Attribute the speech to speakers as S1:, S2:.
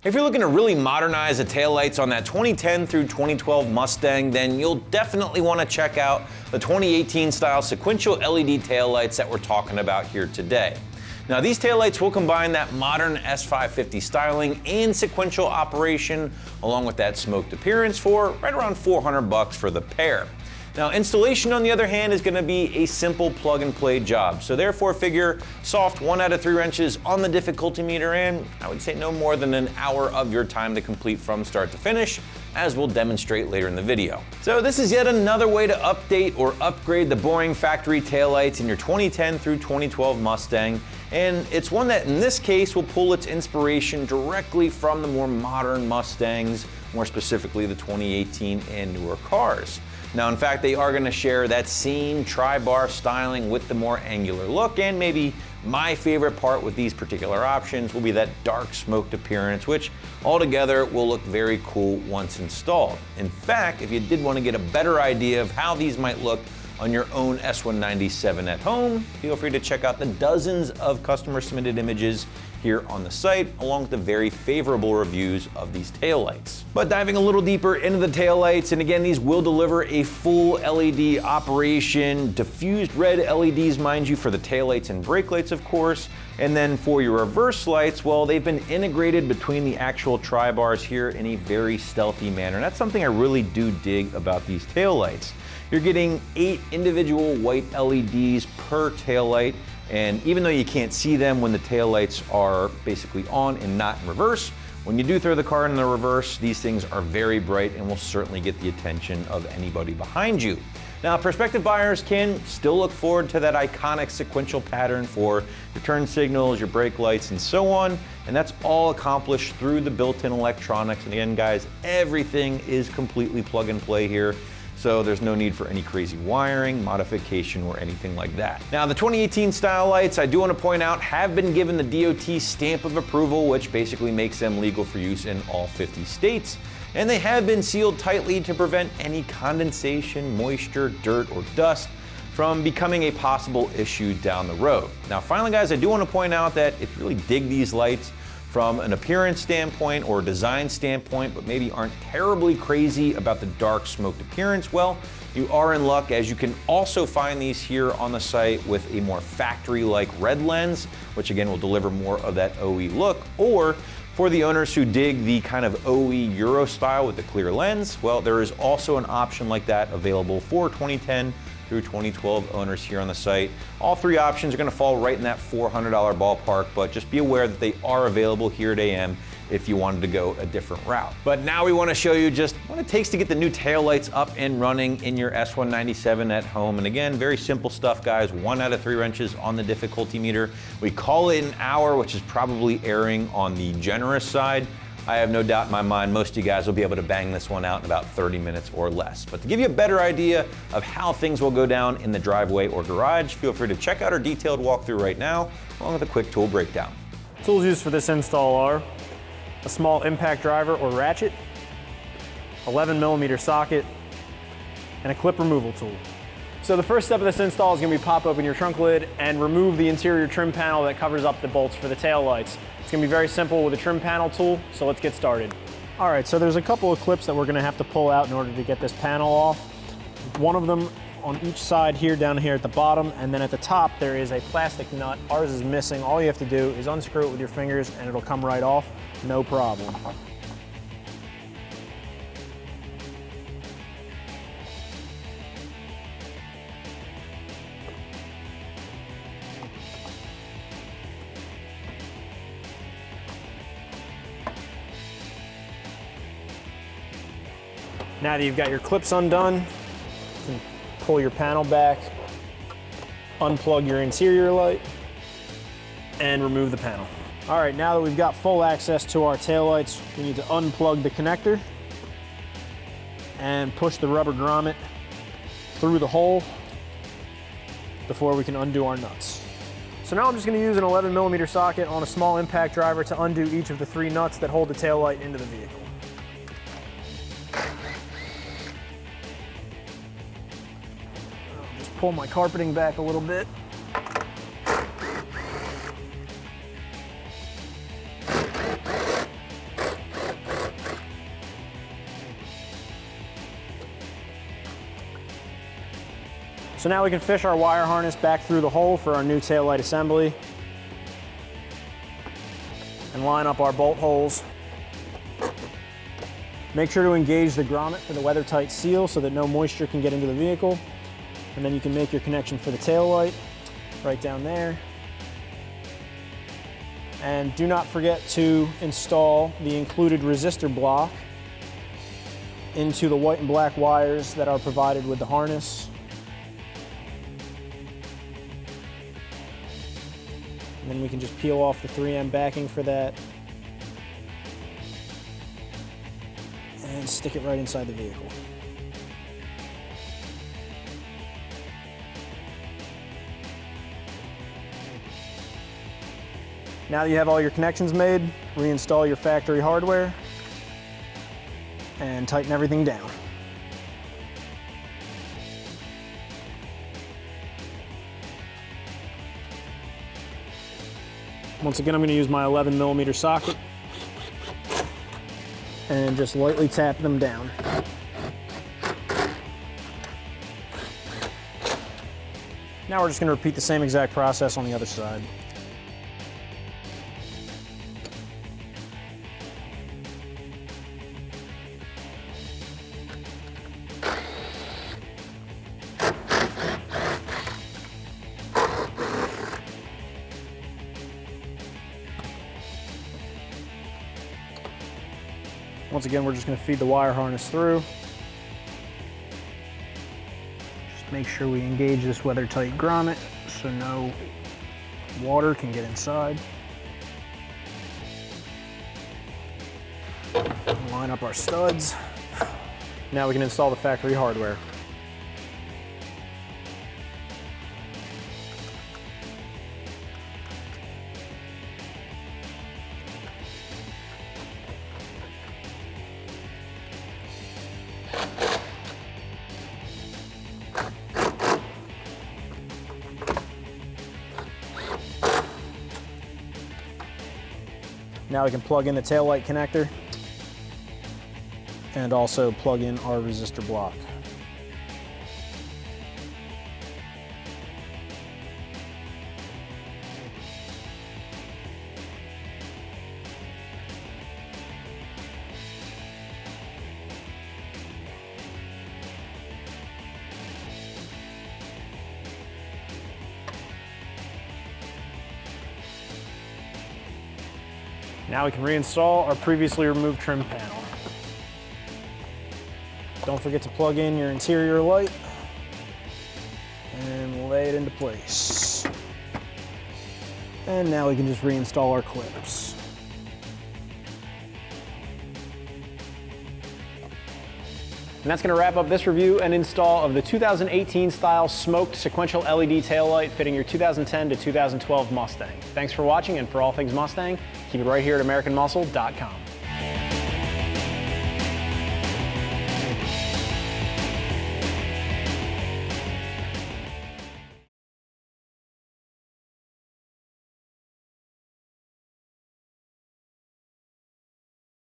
S1: If you're looking to really modernize the taillights on that 2010 through 2012 Mustang, then you'll definitely want to check out the 2018 style sequential LED taillights that we're talking about here today. Now, these taillights will combine that modern S550 styling and sequential operation along with that smoked appearance for right around $400 for the pair. Now, installation, on the other hand, is going to be a simple plug-and-play job. So therefore, figure soft 1 out of 3 wrenches on the difficulty meter, and I would say no more than an hour of your time to complete from start to finish, as we'll demonstrate later in the video. So this is yet another way to update or upgrade the boring factory taillights in your 2010 through 2012 Mustang, and it's one that in this case will pull its inspiration directly from the more modern Mustangs, more specifically the 2018 and newer cars. Now, in fact, they are going to share that same tri-bar styling with the more angular look, and maybe my favorite part with these particular options will be that dark smoked appearance, which altogether will look very cool once installed. In fact, if you did want to get a better idea of how these might look on your own S197 at home, feel free to check out the dozens of customer submitted images here on the site, along with the very favorable reviews of these taillights. But diving a little deeper into the taillights, and again, these will deliver a full LED operation, diffused red LEDs, mind you, for the taillights and brake lights, of course. And then for your reverse lights, well, they've been integrated between the actual tri-bars here in a very stealthy manner. And that's something I really do dig about these taillights. You're getting 8 individual white LEDs per taillight, and even though you can't see them when the taillights are basically on and not in reverse, when you do throw the car in the reverse, these things are very bright and will certainly get the attention of anybody behind you. Now, prospective buyers can still look forward to that iconic sequential pattern for your turn signals, your brake lights, and so on, and that's all accomplished through the built-in electronics. And again, guys, everything is completely plug and play here, so there's no need for any crazy wiring, modification, or anything like that. Now, the 2018 style lights, I do want to point out, have been given the DOT stamp of approval, which basically makes them legal for use in all 50 states. And they have been sealed tightly to prevent any condensation, moisture, dirt, or dust from becoming a possible issue down the road. Now, finally, guys, I do want to point out that if you really dig these lights from an appearance standpoint or design standpoint, but maybe aren't terribly crazy about the dark smoked appearance, well, you are in luck, as you can also find these here on the site with a more factory-like red lens, which again will deliver more of that OE look. Or for the owners who dig the kind of OE Euro style with the clear lens, well, there is also an option like that available for 2010 through 2012 owners here on the site. All 3 options are going to fall right in that $400 ballpark, but just be aware that they are available here at AM if you wanted to go a different route. But now we want to show you just what it takes to get the new taillights up and running in your S197 at home. And again, very simple stuff, guys. 1 out of 3 wrenches on the difficulty meter. We call it an hour, which is probably erring on the generous side. I have no doubt in my mind most of you guys will be able to bang this one out in about 30 minutes or less. But to give you a better idea of how things will go down in the driveway or garage, feel free to check out our detailed walkthrough right now, along with a quick tool breakdown.
S2: Tools used for this install are a small impact driver or ratchet, 11mm socket, and a clip removal tool. So the first step of this install is going to be pop open your trunk lid and remove the interior trim panel that covers up the bolts for the tail lights. It's going to be very simple with a trim panel tool, so let's get started. All right, so there's a couple of clips that we're going to have to pull out in order to get this panel off. One of them on each side here, down here at the bottom, and then at the top there is a plastic nut. Ours is missing. All you have to do is unscrew it with your fingers and it'll come right off, no problem. Now that you've got your clips undone, you can pull your panel back, unplug your interior light, and remove the panel. All right, now that we've got full access to our taillights, we need to unplug the connector and push the rubber grommet through the hole before we can undo our nuts. So now I'm just going to use an 11mm socket on a small impact driver to undo each of the 3 nuts that hold the taillight into the vehicle. Pull my carpeting back a little bit. So now we can fish our wire harness back through the hole for our new taillight assembly and line up our bolt holes. Make sure to engage the grommet for the weather-tight seal so that no moisture can get into the vehicle. And then you can make your connection for the taillight right down there. And do not forget to install the included resistor block into the white and black wires that are provided with the harness. And then we can just peel off the 3M backing for that and stick it right inside the vehicle. Now that you have all your connections made, reinstall your factory hardware and tighten everything down. Once again, I'm going to use my 11mm socket and just lightly tap them down. Now we're just going to repeat the same exact process on the other side. Once again, we're just going to feed the wire harness through. Just make sure we engage this weather-tight grommet so no water can get inside. Line up our studs. Now we can install the factory hardware. Now we can plug in the taillight connector and also plug in our resistor block. Now we can reinstall our previously removed trim panel. Don't forget to plug in your interior light and lay it into place. And now we can just reinstall our clips. And that's going to wrap up this review and install of the 2018 style smoked sequential LED taillight fitting your 2010 to 2012 Mustang. Thanks for watching, and for all things Mustang, keep it right here at AmericanMuscle.com.